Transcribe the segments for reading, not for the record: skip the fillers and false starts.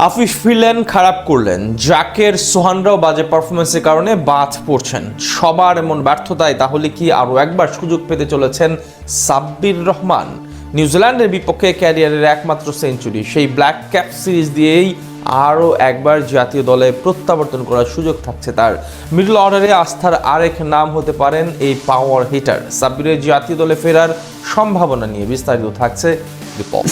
আফিফ ফিরলেন, খারাপ করলেন। জাকের, সোহানরাও বাজে পারফরমেন্সের কারণে বাদ পড়ছেন। সবার এমন ব্যর্থতায় তাহলে কি আরও একবার সুযোগ পেতে চলেছেন সাব্বির রহমান? নিউজিল্যান্ডের বিপক্ষে ক্যারিয়ারের একমাত্র সেঞ্চুরি, সেই ব্ল্যাক ক্যাপ সিরিজ দিয়েই আরও একবার জাতীয় দলে প্রত্যাবর্তন করার সুযোগ থাকছে তার। মিডল অর্ডারে আস্থার আরেক নাম হতে পারেন এই পাওয়ার হিটার। সাব্বিরের জাতীয় দলে ফেরার সম্ভাবনা নিয়ে বিস্তারিত থাকছে।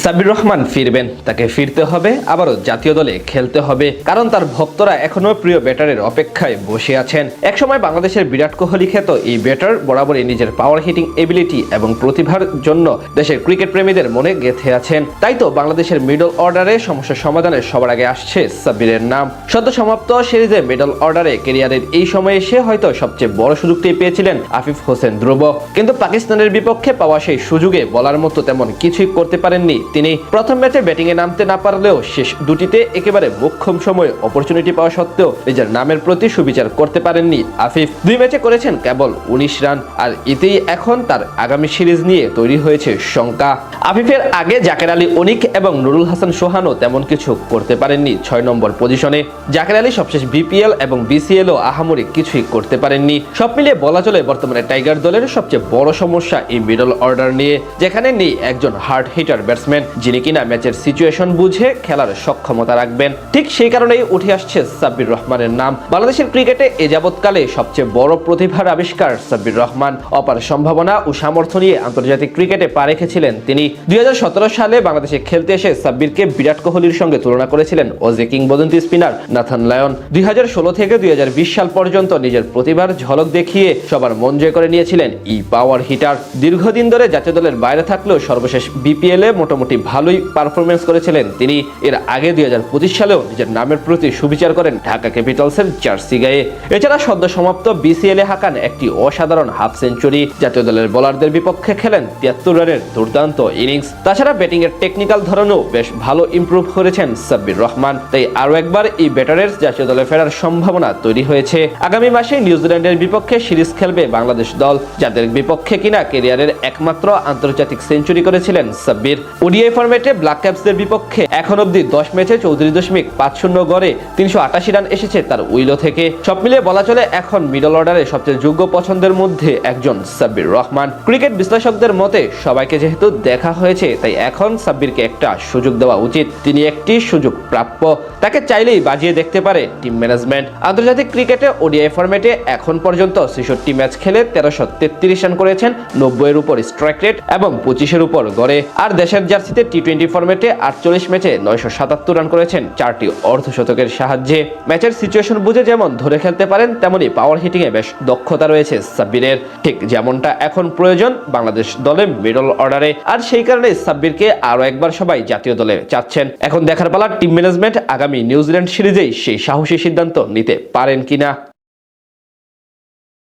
সাব্বির রহমান ফিরবেন, তাকে ফিরতে হবে, আবারও জাতীয় দলে খেলতে হবে, কারণ তার ভক্তরা এখনো প্রিয় ব্যাটারের অপেক্ষায় বসে আছেন। একসময় বাংলাদেশের বিরাট কোহলি খ্যাত এই ব্যাটার বরাবরই নিজের পাওয়ার হিটিং এবিলিটি এবং প্রতিভার জন্য দেশের ক্রিকেট প্রেমীদের মনে গেঁথে আছেন। তাই তো বাংলাদেশের মিডল অর্ডারে সমস্যা সমাধানের সবার আগে আসছে সাব্বিরের নাম। সদ্য সমাপ্ত সিরিজে মিডল অর্ডারে ক্যারিয়ারের এই সময়ে সে হয়তো সবচেয়ে বড় সুযোগটি পেয়েছিলেন আফিফ হোসেন ধ্রুব, কিন্তু পাকিস্তানের বিপক্ষে পাওয়া সেই সুযোগে বলার মতো তেমন কিছুই করতে পারেননি তিনি। প্রথম ম্যাচে ব্যাটিং এ নামতে না পারলেও শেষ দুটিতে একেবারে মোক্ষম সময়ে অপরচুনিটি পাওয়া সত্ত্বেও নিজের নামের প্রতি সুবিচার করতে পারেননি আফিফ। দুই ম্যাচে করেছেন কেবল 19 রান, আর এতেই এখন তার আগামী সিরিজ নিয়ে তৈরি হয়েছে শঙ্কা। আফিফের আগে জাকের আলী অনিক এবং নুরুল হাসান সোহানও তেমন কিছু করতে পারেননি 6 নম্বর পজিশনে। জাকের আলী সবশেষ বিপিএল এবং বিসিএল ও আহামরি কিছুই করতে পারেননি। সব মিলিয়ে বলা চলে বর্তমানে টাইগার দলের সবচেয়ে বড় সমস্যা এই মিডল অর্ডার নিয়ে, যেখানে নেই একজন হার্ড হিটার ব্যাটসম্যান যিনি কিনা ম্যাচের সিচুয়েশন বুঝে খেলার সক্ষমতা রাখবেন। ঠিক সেই কারণেই উঠে আসছে সাব্বির রহমানের নাম। বাংলাদেশের ক্রিকেটে এ যাবৎকালে সবচেয়ে বড় প্রতিভার আবিষ্কার সাব্বির রহমান। অপার সম্ভাবনা ও সামর্থ্য নিয়ে আন্তর্জাতিক ক্রিকেটে পা রেখেছিলেন তিনি। 2017 সালে বাংলাদেশে খেলতে এসে সাব্বিরকে বিরাট কোহলির সঙ্গে তুলনা করেছিলেন অজি কিংবদন্তি স্পিনার নাথান লায়ন। 2016 থেকে 2020 সাল পর্যন্ত নিজের প্রতিভার ঝলক দেখিয়ে সবার মন জয় করে নিয়েছিলেন এই পাওয়ার হিটার। দীর্ঘদিন ধরে জাতীয় দলের বাইরে থাকলেও সর্বশেষ বিপিএল এ মোটামুটি ভালোই পারফরমেন্স করেছিলেন তিনি। এর আগে 2025 সালেও নিজের নামের প্রতি সুবিচার করেন ঢাকা ক্যাপিটালসের জার্সি গায়ে। এছাড়া সদ্য সমাপ্ত বিসিএল এ হাঁকান একটি অসাধারণ হাফ সেঞ্চুরি। জাতীয় দলের বোলারদের বিপক্ষে খেলেন 73 রানের দুর্দান্ত ইনিংস। তাছাড়া ব্যাটিং এর টেকনিক্যাল ধরনেও বেশ ভালো ইমপ্রুভ করেছেন সাব্বির রহমান। তাই আরো একবার এই ব্যাটারের জাতীয় দলে ফেরার সম্ভাবনা তৈরি হয়েছে। আগামী মাসে নিউজিল্যান্ডের বিপক্ষে সিরিজ খেলবে বাংলাদেশ দল, যাদের বিপক্ষে কিনা ক্যারিয়ারের একমাত্র আন্তর্জাতিক সেঞ্চুরি করেছিলেন সাব্বির। ওডিআই ফরম্যাটে ব্ল্যাক ক্যাপসদের বিপক্ষে এখন অবধি 10 ম্যাচে 34.50 গড়ে 388 রান এসেছে তার উইলো থেকে। সব মিলিয়ে বলা চলে এখন মিডল অর্ডারে সবচেয়ে যোগ্য পছন্দের মধ্যে একজন সাব্বির রহমান। ক্রিকেট বিশ্লেষকদের মতে সবাইকে যেহেতু দেখা হয়েছে, তাই এখন সাব্বিরকে একটা সুযোগ দেওয়া উচিত। তিনি একটি সুযোগ প্রাপ্য, তাকে চাইলেই বাজিয়ে দেখতে পারে টিম ম্যানেজমেন্ট। আন্তর্জাতিক ক্রিকেটে ওডিআই ফরম্যাটে এখন পর্যন্ত 66 ম্যাচ খেলে 1333 রান করেছেন, 90 এর উপর স্ট্রাইক রেট এবং 25 এর উপর গড়ে। আর দেশের জার্সিতে টি20 ফরম্যাটে 48 ম্যাচে 977 রান করেছেন 4টি অর্ধশতকের সাহায্যে। ম্যাচের সিচুয়েশন বুঝে যেমন ধরে খেলতে পারেন, তেমনি পাওয়ার হিটিং এ বেশ দক্ষতা রয়েছে সাব্বিরের, ঠিক যেমনটা এখন প্রয়োজন বাংলাদেশ দলে মিডল অর্ডারে। আর সেই কারণে সাব্বিরকে আরো একবার সবাই জাতীয় দলে চাচ্ছেন। এখন দেখার পালা টিম ম্যানেজমেন্ট আগামী নিউজিল্যান্ড সিরিজেই সেই সাহসী সিদ্ধান্ত নিতে পারেন কিনা।